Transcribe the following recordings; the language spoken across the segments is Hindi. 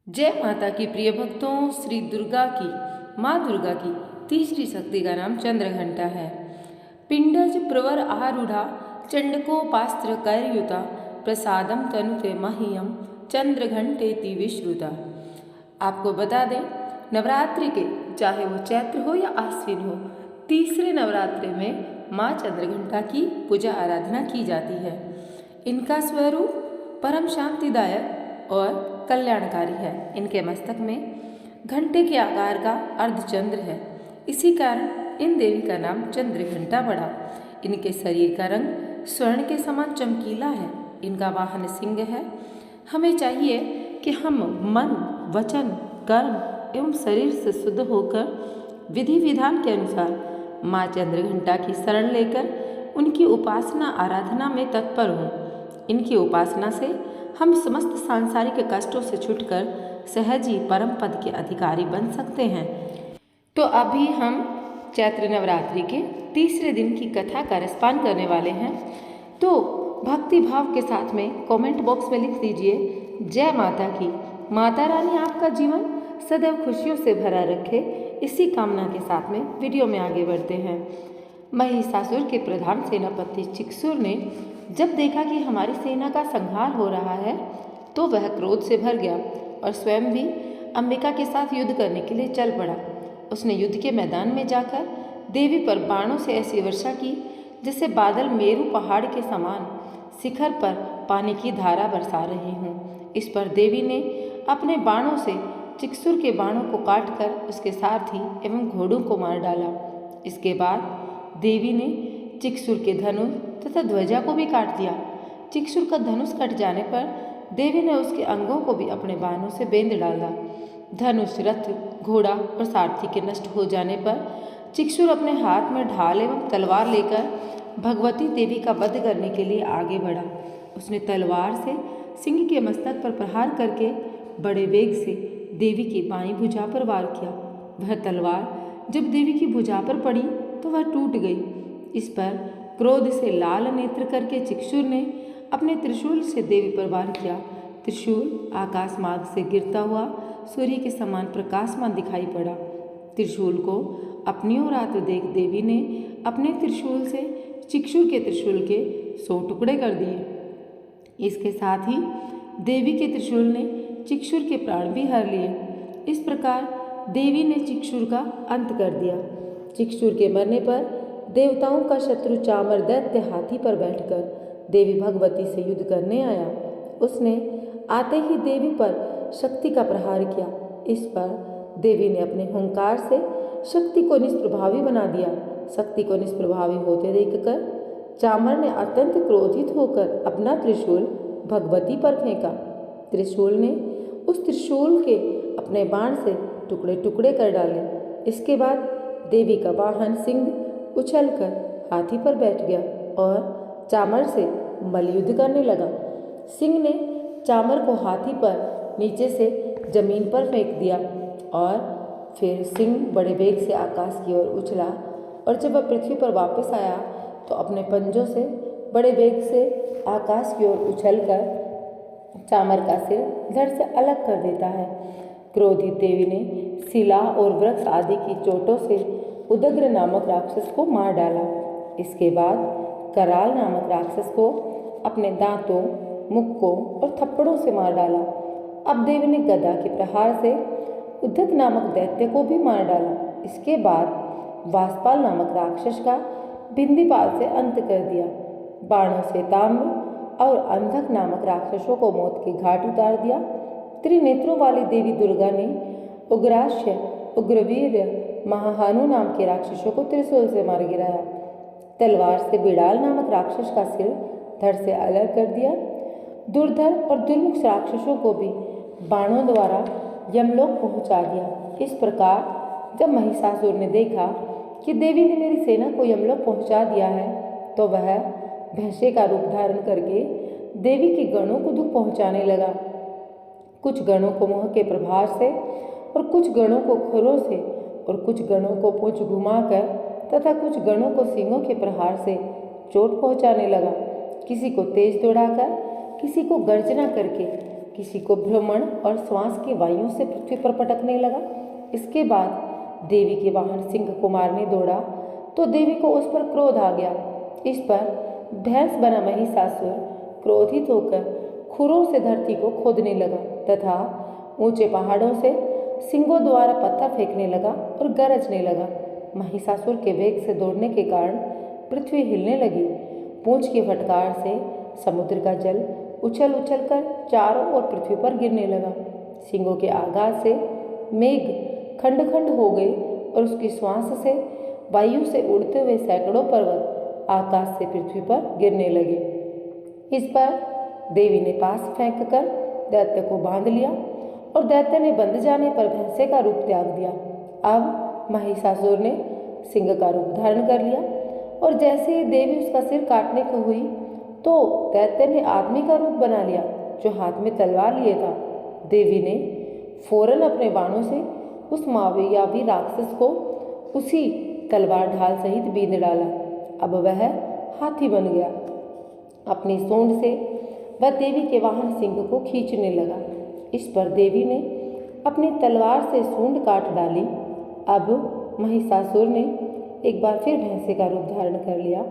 जय माता की प्रिय भक्तों, श्री दुर्गा की माँ दुर्गा की तीसरी शक्ति का नाम चंद्रघंटा है। पिंडज प्रवर आरूढ़ा चंडकोपास्त्र करयुता प्रसादम तनुते मह्यम चंद्रघंटेति विश्रुता। आपको बता दें, नवरात्रि के चाहे वो चैत्र हो या आश्विन हो, तीसरे नवरात्रि में माँ चंद्रघंटा की पूजा आराधना की जाती है। इनका स्वरूप परम शांतिदायक और कल्याणकारी है। इनके मस्तक में घंटे के आकार का अर्धचंद्र है, इसी कारण इन देवी का नाम चंद्रघंटा पड़ा। इनके शरीर का रंग स्वर्ण के समान चमकीला है। इनका वाहन सिंह है। हमें चाहिए कि हम मन, वचन, कर्म एवं शरीर से शुद्ध होकर विधि विधान के अनुसार माँ चंद्रघंटा की शरण लेकर उनकी उपासना आराधना में तत्पर हों। इनकी उपासना से हम समस्त सांसारिक कष्टों से छूटकर सहज ही परम पद के अधिकारी बन सकते हैं। तो अभी हम चैत्र नवरात्रि के तीसरे दिन की कथा का रसपान करने वाले हैं। तो भक्ति भाव के साथ में कमेंट बॉक्स में लिख दीजिए, जय माता की। माता रानी आपका जीवन सदैव खुशियों से भरा रखे, इसी कामना के साथ में वीडियो में आगे बढ़ते हैं। महिषासुर के प्रधान सेनापति चिक्षुर ने जब देखा कि हमारी सेना का संहार हो रहा है तो वह क्रोध से भर गया और स्वयं भी अंबिका के साथ युद्ध करने के लिए चल पड़ा। उसने युद्ध के मैदान में जाकर देवी पर बाणों से ऐसी वर्षा की जैसे बादल मेरू पहाड़ के समान शिखर पर पानी की धारा बरसा रही हूँ। इस पर देवी ने अपने बाणों से चिक्षुर के बाणों को काटकर उसके सारथी एवं घोड़ों को मार डाला। इसके बाद देवी ने चिक्षुर के धनुष तथा ध्वजा को भी काट दिया। चिक्षुर का धनुष कट जाने पर देवी ने उसके अंगों को भी अपने बाणों से बेंध डाला। धनुष, रथ, घोड़ा और सारथी के नष्ट हो जाने पर चिक्षुर अपने हाथ में ढाल एवं तलवार लेकर भगवती देवी का वध करने के लिए आगे बढ़ा। उसने तलवार से सिंह के मस्तक पर प्रहार करके बड़े वेग से देवी की बाईं भुजा पर वार किया। वह तलवार जब देवी की भुजा पर पड़ी तो वह टूट गई। इस पर क्रोध से लाल नेत्र करके चिक्षुर ने अपने त्रिशूल से देवी पर वार किया। त्रिशूल आकाश मार्ग से गिरता हुआ सूर्य के समान प्रकाशमान दिखाई पड़ा। त्रिशूल को अपनी ओर आते देख देवी ने अपने त्रिशूल से चिक्षुर के त्रिशूल के 100 टुकड़े कर दिए। इसके साथ ही देवी के त्रिशूल ने चिक्षुर के प्राण भी हर लिए। इस प्रकार देवी ने चिक्षुर का अंत कर दिया। चिक्षुर के मरने पर देवताओं का शत्रु चामर दैत्य हाथी पर बैठकर देवी भगवती से युद्ध करने आया। उसने आते ही देवी पर शक्ति का प्रहार किया। इस पर देवी ने अपने हुंकार से शक्ति को निष्प्रभावी बना दिया। शक्ति को निष्प्रभावी होते देखकर चामर ने अत्यंत क्रोधित होकर अपना त्रिशूल भगवती पर फेंका। त्रिशूल ने उस त्रिशूल के अपने बाण से टुकड़े टुकड़े कर डाले। इसके बाद देवी का वाहन सिंह उछलकर हाथी पर बैठ गया और चामर से मल्लयुद्ध करने लगा। सिंह ने चामर को हाथी पर नीचे से जमीन पर फेंक दिया और फिर सिंह बड़े वेग से आकाश की ओर उछला और जब वह पृथ्वी पर वापस आया तो अपने पंजों से बड़े वेग से आकाश की ओर उछलकर चामर का सिर धड़ से अलग कर देता है। क्रोधित देवी ने शिला और वृक्ष आदि की चोटों से उदग्र नामक राक्षस को मार डाला। इसके बाद कराल नामक राक्षस को अपने दांतों, मुक्कों और थप्पड़ों से मार डाला। अब देवी ने गदा के प्रहार से उद्धत नामक दैत्य को भी मार डाला। इसके बाद वासपाल नामक राक्षस का बिंदीपाल से अंत कर दिया। बाणों से ताम्र और अंधक नामक राक्षसों को मौत के घाट उतार दिया। त्रिनेत्रों वाली देवी दुर्गा ने उग्रास्य, उग्रवीर्य, महाहानु नाम के राक्षसों को त्रिशूल से मार गिराया। तलवार से बिड़ाल नामक राक्षस का सिर धड़ से अलग कर दिया। दुर्धर और दुर्मुख राक्षसों को भी बाणों द्वारा यमलोक पहुंचा दिया। इस प्रकार जब महिषासुर ने देखा कि देवी ने मेरी सेना को यमलोक पहुंचा दिया है तो वह भैंसे का रूप धारण करके देवी के गणों को दुख पहुंचाने लगा। कुछ गणों को मोह के प्रभाव से और कुछ गणों को खुरों से और कुछ गणों को पूंछ घुमाकर तथा कुछ गणों को सींगों के प्रहार से चोट पहुंचाने लगा। किसी को तेज दौड़ाकर, किसी को गर्जना करके किसी को भ्रमण और श्वास की वायु से पृथ्वी पर पटकने लगा। इसके बाद देवी के वाहन सिंह को मारने दौड़ा तो देवी को उस पर क्रोध आ गया। इस पर भैंस बना महिषासुर क्रोधित होकर खुरों से धरती को खोदने लगा तथा ऊंचे पहाड़ों से सिंगों द्वारा पत्थर फेंकने लगा और गरजने लगा। महिषासुर के वेग से दौड़ने के कारण पृथ्वी हिलने लगी। पूंछ की फटकार से समुद्र का जल उछल उछल कर चारों ओर पृथ्वी पर गिरने लगा। सिंगों के आघात से मेघ खंड खंड हो गए और उसकी श्वास से वायु से उड़ते हुए सैकड़ों पर्वत आकाश से पृथ्वी पर गिरने लगे। इस पर देवी ने पास फेंक कर दैत्य को बांध लिया और दैत्य ने बंध जाने पर भैंसे का रूप त्याग दिया। अब महिषासुर ने सिंह का रूप धारण कर लिया और जैसे ही देवी उसका सिर काटने को हुई तो दैत्य ने आदमी का रूप बना लिया जो हाथ में तलवार लिए था। देवी ने फौरन अपने बाणों से उस मायावी राक्षस को उसी तलवार ढाल सहित बींध डाला। अब वह हाथी बन गया। अपनी सूंड से वह देवी के वाहन सिंह को खींचने लगा। इस पर देवी ने अपनी तलवार से सूंड काट डाली। अब महिषासुर ने एक बार फिर भैंसे का रूप धारण कर लिया।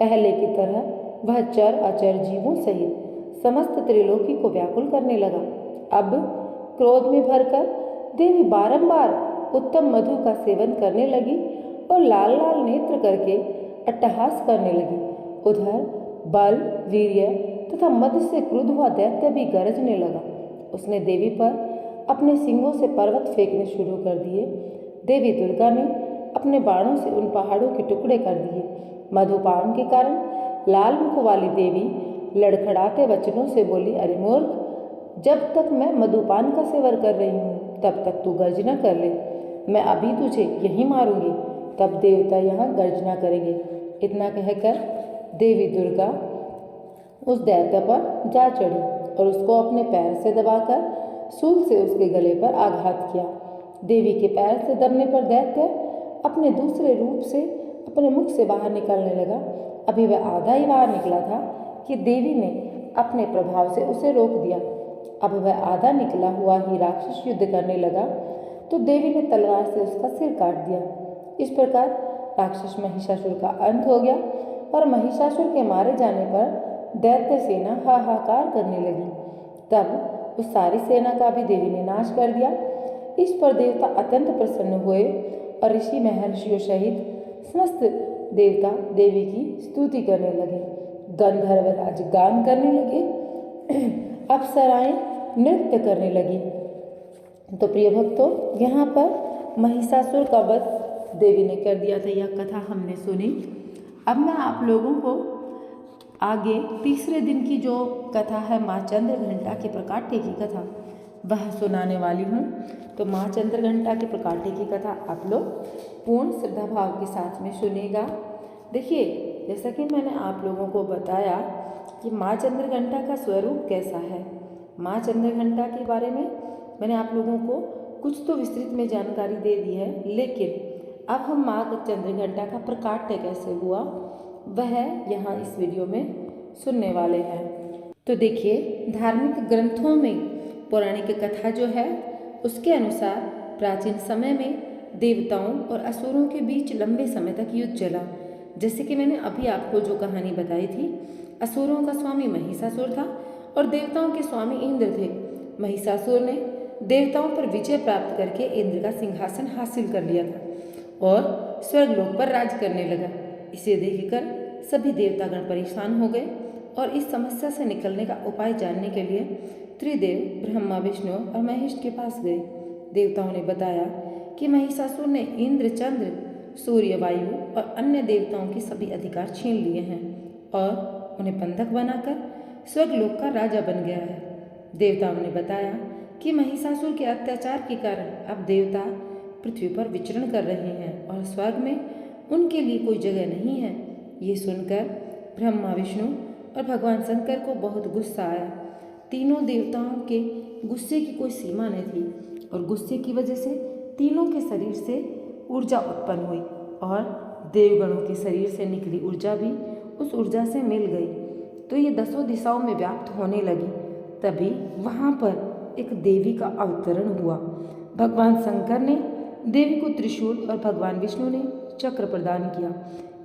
पहले की तरह वह चर अचर जीवों सहित समस्त त्रिलोकी को व्याकुल करने लगा। अब क्रोध में भरकर देवी बारंबार उत्तम मधु का सेवन करने लगी और लाल लाल नेत्र करके अट्टहास करने लगी। उधर बल वीर्य तथा मद से क्रुद्ध हुआ दैत्य भी गरजने लगा। उसने देवी पर अपने सिंगों से पर्वत फेंकने शुरू कर दिए। देवी दुर्गा ने अपने बाणों से उन पहाड़ों के टुकड़े कर दिए। मधुपान के कारण लाल मुख वाली देवी लड़खड़ाते वचनों से बोली, अरे मूर्ख, जब तक मैं मधुपान का सेवन कर रही हूँ तब तक तू गर्जना कर ले। मैं अभी तुझे यहीं मारूंगी, तब देवता यहाँ गर्जना करेंगे। इतना कहकर देवी दुर्गा उस दैत्य पर जा चढ़ी और उसको अपने पैर से दबाकर सूल से उसके गले पर आघात किया। देवी के पैर से दबने पर दैत्य अपने दूसरे रूप से अपने मुख से बाहर निकलने लगा। अभी वह आधा ही बाहर निकला था कि देवी ने अपने प्रभाव से उसे रोक दिया। अब वह आधा निकला हुआ ही राक्षस युद्ध करने लगा तो देवी ने तलवार से उसका सिर काट दिया। इस प्रकार राक्षस महिषासुर का अंत हो गया और महिषासुर के मारे जाने पर दैत्य सेना हाहाकार करने लगी। तब उस सारी सेना का भी देवी ने नाश कर दिया। इस पर देवता अत्यंत प्रसन्न हुए और ऋषि महर्षियों सहित समस्त देवता देवी की स्तुति करने लगे। गंधर्व राज गान करने लगे, अप्सराएं नृत्य करने लगी। तो प्रिय भक्तों, यहाँ पर महिषासुर का वध देवी ने कर दिया था। यह कथा हमने सुनी। अब मैं आप लोगों को आगे तीसरे दिन की जो कथा है माँ चंद्रघंटा के प्रकाट्य की कथा वह सुनाने वाली हूँ। तो माँ चंद्रघंटा के प्रकाट्य की कथा आप लोग पूर्ण श्रद्धा भाव के साथ में सुनेगा। देखिए, जैसा कि मैंने आप लोगों को बताया कि माँ चंद्रघंटा का स्वरूप कैसा है। माँ चंद्रघंटा के बारे में मैंने आप लोगों को कुछ तो विस्तृत में जानकारी दे दी है, लेकिन अब हम माँ चंद्रघंटा का प्रकाट्य कैसे हुआ वह यहाँ इस वीडियो में सुनने वाले हैं। तो देखिए, धार्मिक ग्रंथों में पौराणिक कथा जो है उसके अनुसार प्राचीन समय में देवताओं और असुरों के बीच लंबे समय तक युद्ध चला। जैसे कि मैंने अभी आपको जो कहानी बताई थी, असुरों का स्वामी महिषासुर था और देवताओं के स्वामी इंद्र थे। महिषासुर ने देवताओं पर विजय प्राप्त करके इंद्र का सिंहासन हासिल कर लिया था और स्वर्गलोक पर राज करने लगा। इसे देखकर सभी देवतागण परेशान हो गए और इस समस्या से निकलने का उपाय जानने के लिए त्रिदेव ब्रह्मा, विष्णु और महेश के पास गए। देवताओं ने बताया कि महिषासुर ने इंद्र, चंद्र, सूर्य, वायु और अन्य देवताओं के सभी अधिकार छीन लिए हैं और उन्हें बंधक बनाकर स्वर्गलोक का राजा बन गया है। देवताओं ने बताया कि महिषासुर के अत्याचार के कारण अब देवता पृथ्वी पर विचरण कर रहे हैं और स्वर्ग में उनके लिए कोई जगह नहीं है। ये सुनकर ब्रह्मा, विष्णु और भगवान शंकर को बहुत गुस्सा आया। तीनों देवताओं के गुस्से की कोई सीमा नहीं थी और गुस्से की वजह से तीनों के शरीर से ऊर्जा उत्पन्न हुई और देवगणों के शरीर से निकली ऊर्जा भी उस ऊर्जा से मिल गई। तो ये 10 दिशाओं में व्याप्त होने लगी। तभी वहाँ पर एक देवी का अवतरण हुआ। भगवान शंकर ने देवी को त्रिशूल और भगवान विष्णु ने चक्र प्रदान किया।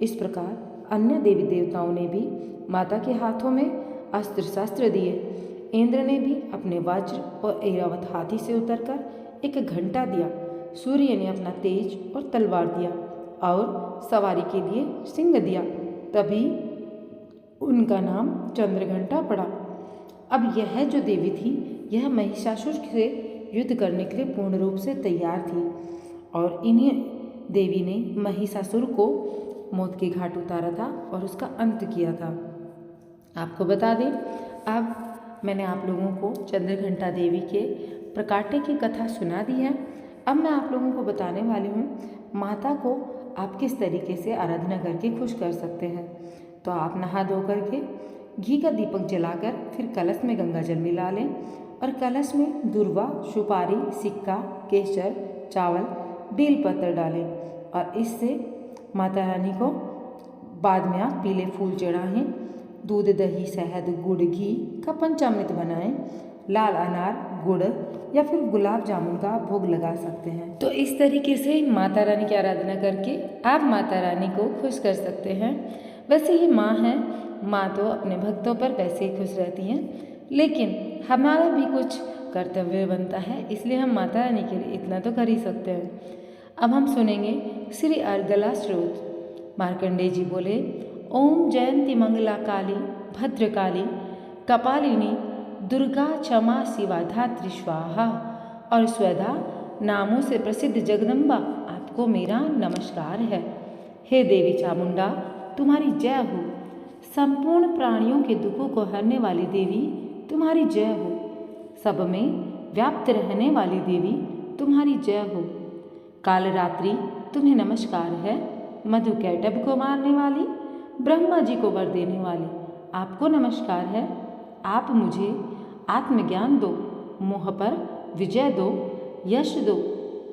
इस प्रकार अन्य देवी देवताओं ने भी माता के हाथों में अस्त्र शस्त्र दिए। इंद्र ने भी अपने वज्र और ऐरावत हाथी से उतरकर एक घंटा दिया। सूर्य ने अपना तेज और तलवार दिया और सवारी के लिए सिंह दिया। तभी उनका नाम चंद्रघंटा पड़ा। अब यह जो देवी थी, यह महिषासुर से युद्ध करने के लिए पूर्ण रूप से तैयार थी और इन्हीं देवी ने महिषासुर को मौत के घाट उतारा था और उसका अंत किया था। आपको बता दें, अब मैंने आप लोगों को चंद्रघंटा देवी के प्रकाट्य की कथा सुना दी है। अब मैं आप लोगों को बताने वाली हूँ माता को आप किस तरीके से आराधना करके खुश कर सकते हैं। तो आप नहा धो करके घी का दीपक जलाकर फिर कलश में गंगा जल मिला लें और कलश में दूर्वा, सुपारी, सिक्का, केसर, चावल, बेलपत्र डालें और इससे माता रानी को बाद में आप पीले फूल चढ़ाएं। दूध, दही, शहद, गुड़, घी का पंचामृत बनाएं। लाल अनार, गुड़ या फिर गुलाब जामुन का भोग लगा सकते हैं। तो इस तरीके से माता रानी की आराधना करके आप माता रानी को खुश कर सकते हैं। वैसे ही माँ है, माँ तो अपने भक्तों पर वैसे ही खुश रहती हैं, लेकिन हमारा भी कुछ कर्तव्य बनता है, इसलिए हम माता रानी के लिए इतना तो कर ही सकते हैं। अब हम सुनेंगे श्री अर्गला स्त्रोत। मार्कंडेय जी बोले, ओम जयंती मंगला काली भद्रकाली कपालिनी दुर्गा क्षमा शिवा धात्री स्वाहा। और स्वधा नामों से प्रसिद्ध जगदम्बा आपको मेरा नमस्कार है। हे देवी चामुंडा, तुम्हारी जय हो। संपूर्ण प्राणियों के दुखों को हरने वाली देवी तुम्हारी जय हो। सब में व्याप्त रहने वाली देवी तुम्हारी जय हो। कालरात्रि तुम्हें नमस्कार है। मधु कैटभ को मारने वाली, ब्रह्मा जी को वर देने वाली आपको नमस्कार है। आप मुझे आत्मज्ञान दो, मोह पर विजय दो, यश दो,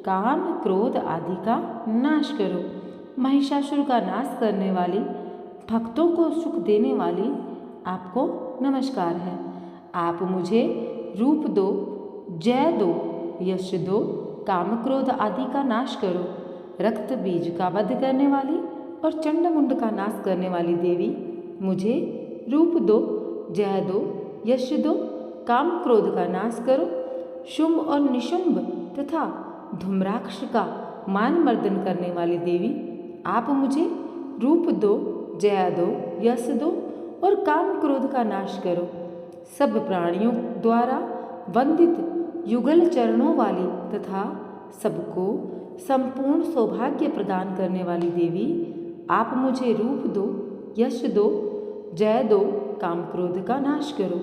काम क्रोध आदि का नाश करो। महिषासुर का नाश करने वाली, भक्तों को सुख देने वाली आपको नमस्कार है। आप मुझे रूप दो, जय दो, यश दो, काम क्रोध आदि का नाश करो। रक्त बीज का वध करने वाली और चंड मुंड का नाश करने वाली देवी मुझे रूप दो, जय दो, यश दो, काम क्रोध का नाश करो। शुंभ और निशुंभ तथा धूम्राक्ष का मान मर्दन करने वाली देवी आप मुझे रूप दो, जय दो, यश दो और काम क्रोध का नाश करो। सब प्राणियों द्वारा वंदित युगल चरणों वाली तथा सबको संपूर्ण सौभाग्य प्रदान करने वाली देवी आप मुझे रूप दो, यश दो, जय दो, काम क्रोध का नाश करो।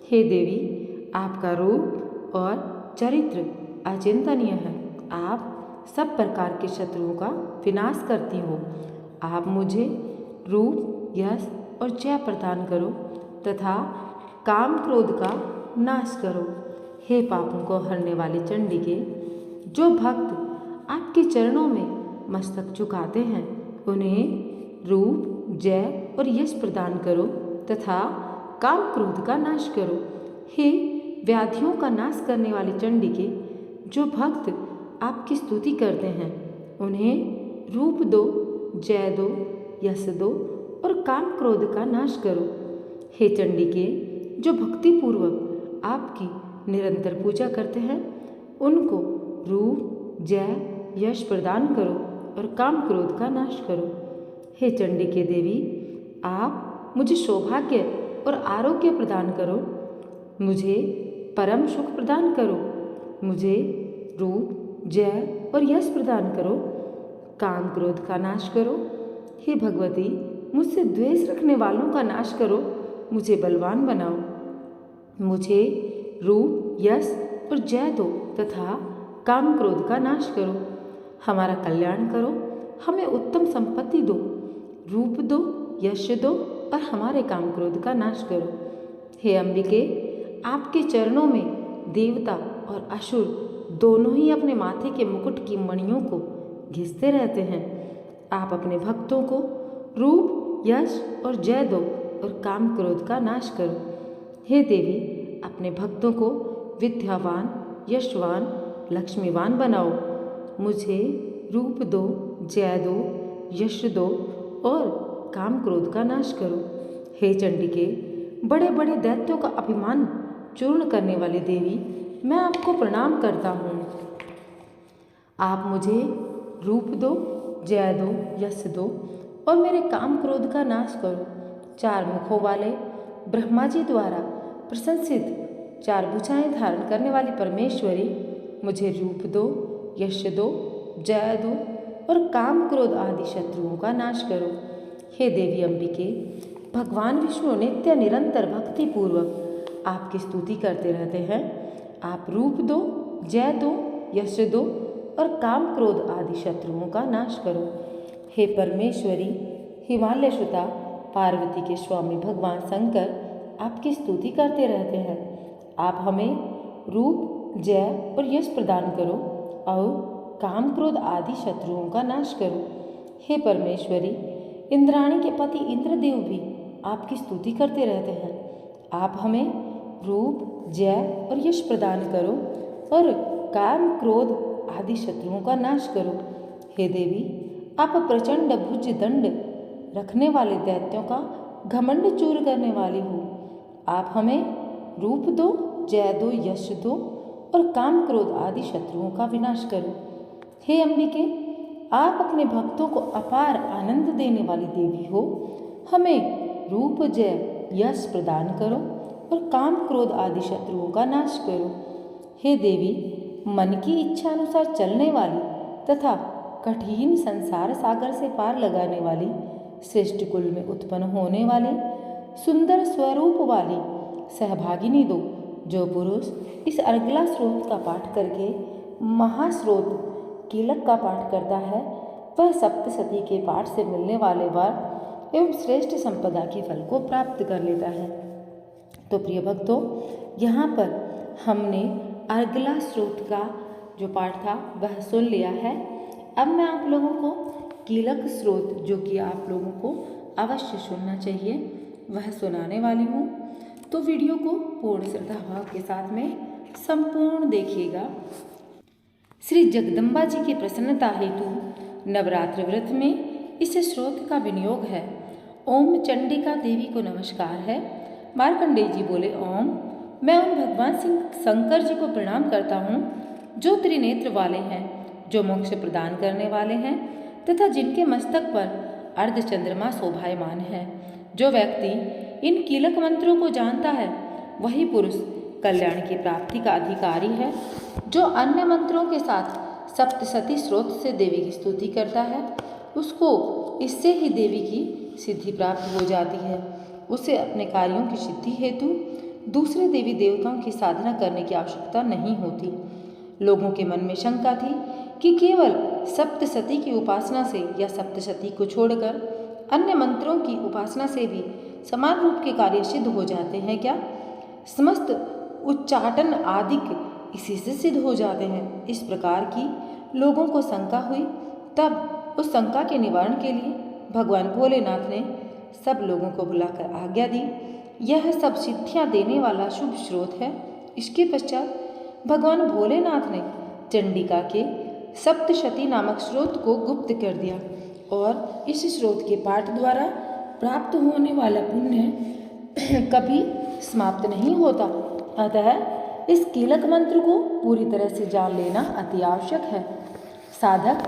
हे देवी, आपका रूप और चरित्र अचिंतनीय है। आप सब प्रकार के शत्रुओं का विनाश करती हो। आप मुझे रूप, यश और जय प्रदान करो तथा काम क्रोध का नाश करो। हे पापों को हरने वाली चंडिके, जो भक्त आपके चरणों में मस्तक झुकाते हैं उन्हें रूप, जय और यश प्रदान करो तथा काम क्रोध का नाश करो। हे व्याधियों का नाश करने वाली चंडिके, जो भक्त आपकी स्तुति करते हैं उन्हें रूप दो, जय दो, यश दो और काम क्रोध का नाश करो। हे चंडिके, जो भक्तिपूर्वक आपकी निरंतर पूजा करते हैं उनको रूप, जय, यश प्रदान करो और काम क्रोध का नाश करो। हे चंडिके देवी, आप मुझे सौभाग्य और आरोग्य प्रदान करो। मुझे परम सुख प्रदान करो। मुझे रूप, जय और यश प्रदान करो। काम क्रोध का नाश करो। हे भगवती, मुझसे द्वेष रखने वालों का नाश करो। मुझे बलवान बनाओ। मुझे रूप, यश और जय दो तथा काम क्रोध का नाश करो। हमारा कल्याण करो। हमें उत्तम संपत्ति दो। रूप दो, यश दो और हमारे काम क्रोध का नाश करो। हे अंबिके, आपके चरणों में देवता और असुर दोनों ही अपने माथे के मुकुट की मणियों को घिसते रहते हैं। आप अपने भक्तों को रूप, यश और जय दो और काम क्रोध का नाश करो। हे देवी, अपने भक्तों को विद्यावान, यशवान, लक्ष्मीवान बनाओ। मुझे रूप दो, जय दो, यश दो और काम क्रोध का नाश करो। हे चंडिके, बड़े बड़े दैत्यों का अभिमान चूर्ण करने वाली देवी, मैं आपको प्रणाम करता हूँ। आप मुझे रूप दो, जय दो, यश दो और मेरे काम क्रोध का नाश करो। चार मुखों वाले ब्रह्मा जी द्वारा प्रशंसित चार भुजाएं धारण करने वाली परमेश्वरी, मुझे रूप दो, यश दो, जय दो और काम क्रोध आदि शत्रुओं का नाश करो। हे देवी अम्बिके, भगवान विष्णु नित्य निरंतर भक्ति पूर्वक आपकी स्तुति करते रहते हैं। आप रूप दो, जय दो, यश दो और काम क्रोध आदि शत्रुओं का नाश करो। हे परमेश्वरी, हिमालय सुता पार्वती के स्वामी भगवान शंकर आपकी स्तुति करते रहते हैं। आप हमें रूप, जय और यश प्रदान करो और काम क्रोध आदि शत्रुओं का नाश करो। हे परमेश्वरी, इंद्राणी के पति इंद्रदेव भी आपकी स्तुति करते रहते हैं। आप हमें रूप, जय और यश प्रदान करो और काम क्रोध आदि शत्रुओं का नाश करो। हे देवी, आप प्रचंड भुज दंड रखने वाले दैत्यों का घमंड चूर करने वाली हो। आप हमें रूप दो, जय दो, यश दो और काम क्रोध आदि शत्रुओं का विनाश करो। हे अंबिके, आप अपने भक्तों को अपार आनंद देने वाली देवी हो। हमें रूप, जय, यश प्रदान करो और काम क्रोध आदि शत्रुओं का नाश करो। हे देवी, मन की इच्छा अनुसार चलने वाली तथा कठिन संसार सागर से पार लगाने वाली, श्रेष्ठ कुल में उत्पन्न होने वाली, सुंदर स्वरूप वाली सहभागिनी दो। जो पुरुष इस अर्गला स्रोत का पाठ करके महास्रोत कीलक का पाठ करता है, वह सप्तशती के पाठ से मिलने वाले वर एवं श्रेष्ठ संपदा के फल को प्राप्त कर लेता है। तो प्रिय भक्तों, यहाँ पर हमने अर्गला स्रोत का जो पाठ था वह सुन लिया है। अब मैं आप लोगों को कीलक स्रोत, जो कि आप लोगों को अवश्य सुनना चाहिए, वह सुनाने वाली हूँ। तो वीडियो को पूर्ण श्रद्धा भाव के साथ में संपूर्ण देखिएगा। श्री जगदम्बा जी की प्रसन्नता हेतु नवरात्र व्रत में इस स्रोत का विनियोग है। ओम चंडिका देवी को नमस्कार है। मार्कंडेय जी बोले, ओम, मैं उन भगवान शंकर जी को प्रणाम करता हूँ जो त्रिनेत्र वाले हैं, जो मोक्ष प्रदान करने वाले हैं तथा जिनके मस्तक पर अर्धचंद्रमा शोभायमान है। जो व्यक्ति इन कीलक मंत्रों को जानता है, वही पुरुष कल्याण की प्राप्ति का अधिकारी है। जो अन्य मंत्रों के साथ सप्तशती स्रोत से देवी की स्तुति करता है, उसको इससे ही देवी की सिद्धि प्राप्त हो जाती है। उसे अपने कार्यों की सिद्धि हेतु दूसरे देवी देवताओं की साधना करने की आवश्यकता नहीं होती। लोगों के मन में शंका थी कि केवल सप्तशती की उपासना से या सप्तशती को छोड़कर अन्य मंत्रों की उपासना से भी समान रूप के कार्य सिद्ध हो जाते हैं क्या? समस्त उच्चाटन आदिक इसी से सिद्ध हो जाते हैं। इस प्रकार की लोगों को शंका हुई। तब उस शंका के निवारण के लिए भगवान भोलेनाथ ने सब लोगों को बुलाकर आज्ञा दी। यह सब सिद्धियां देने वाला शुभ स्रोत है। इसके पश्चात भगवान भोलेनाथ ने चंडिका के सप्तशती नामक स्रोत को गुप्त कर दिया और इस स्रोत के पाठ द्वारा प्राप्त होने वाला पुण्य कभी समाप्त नहीं होता। अतः इस कीलक मंत्र को पूरी तरह से जान लेना अति आवश्यक है। साधक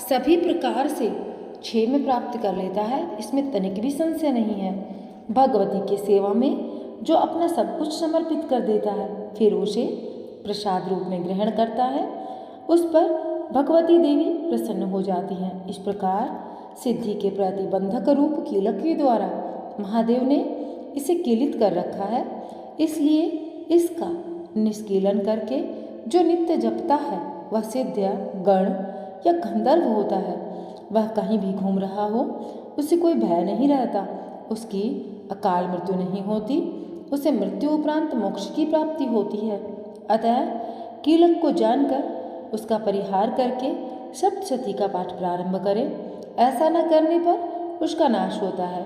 सभी प्रकार से क्षेम प्राप्त कर लेता है, इसमें तनिक भी संशय नहीं है। भगवती की सेवा में जो अपना सब कुछ समर्पित कर देता है, फिर उसे प्रसाद रूप में ग्रहण करता है, उस पर भगवती देवी प्रसन्न हो जाती हैं। इस प्रकार सिद्धि के प्रतिबंधक रूप कीलक के द्वारा महादेव ने इसे कीलित कर रखा है। इसलिए इसका निष्कीलन करके जो नित्य जपता है, वह सिद्ध गण या गंधर्व होता है। वह कहीं भी घूम रहा हो, उसे कोई भय नहीं रहता, उसकी अकाल मृत्यु नहीं होती, उसे मृत्यु उपरांत मोक्ष की प्राप्ति होती है। अतः कीलक को जानकर उसका परिहार करके सप्तशती का पाठ प्रारंभ करें। ऐसा न करने पर उसका नाश होता है।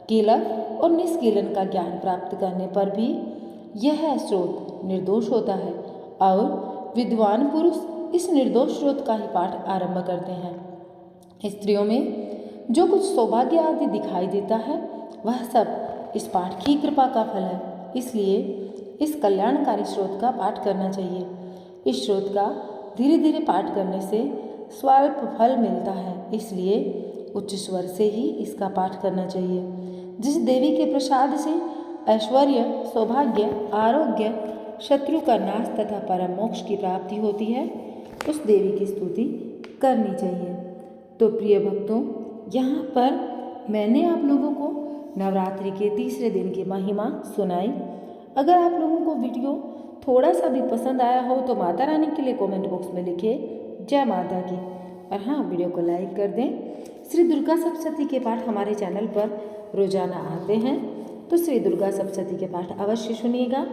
कीलक और निष्कीलन का ज्ञान प्राप्त करने पर भी यह स्रोत निर्दोष होता है और विद्वान पुरुष इस निर्दोष स्रोत का ही पाठ आरंभ करते हैं। स्त्रियों में जो कुछ सौभाग्य आदि दिखाई देता है वह सब इस पाठ की कृपा का फल है, इसलिए इस कल्याणकारी स्रोत का पाठ करना चाहिए। इस स्रोत का धीरे धीरे पाठ करने से स्वल्प फल मिलता है, इसलिए उच्च स्वर से ही इसका पाठ करना चाहिए। जिस देवी के प्रसाद से ऐश्वर्य, सौभाग्य, आरोग्य, शत्रु का नाश तथा परम मोक्ष की प्राप्ति होती है, उस देवी की स्तुति करनी चाहिए। तो प्रिय भक्तों, यहाँ पर मैंने आप लोगों को नवरात्रि के तीसरे दिन की महिमा सुनाई। अगर आप लोगों को वीडियो थोड़ा सा भी पसंद आया हो तो माता रानी के लिए कमेंट बॉक्स में लिखिए जय माता की, और हाँ, वीडियो को लाइक कर दें। श्री दुर्गा सप्तशती के पाठ हमारे चैनल पर रोजाना आते हैं, तो श्री दुर्गा सप्तशती के पाठ अवश्य सुनिएगा।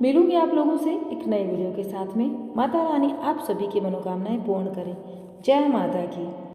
मिलूंगी आप लोगों से एक नए वीडियो के साथ में। माता रानी आप सभी की मनोकामनाएं पूर्ण करें। जय माता की।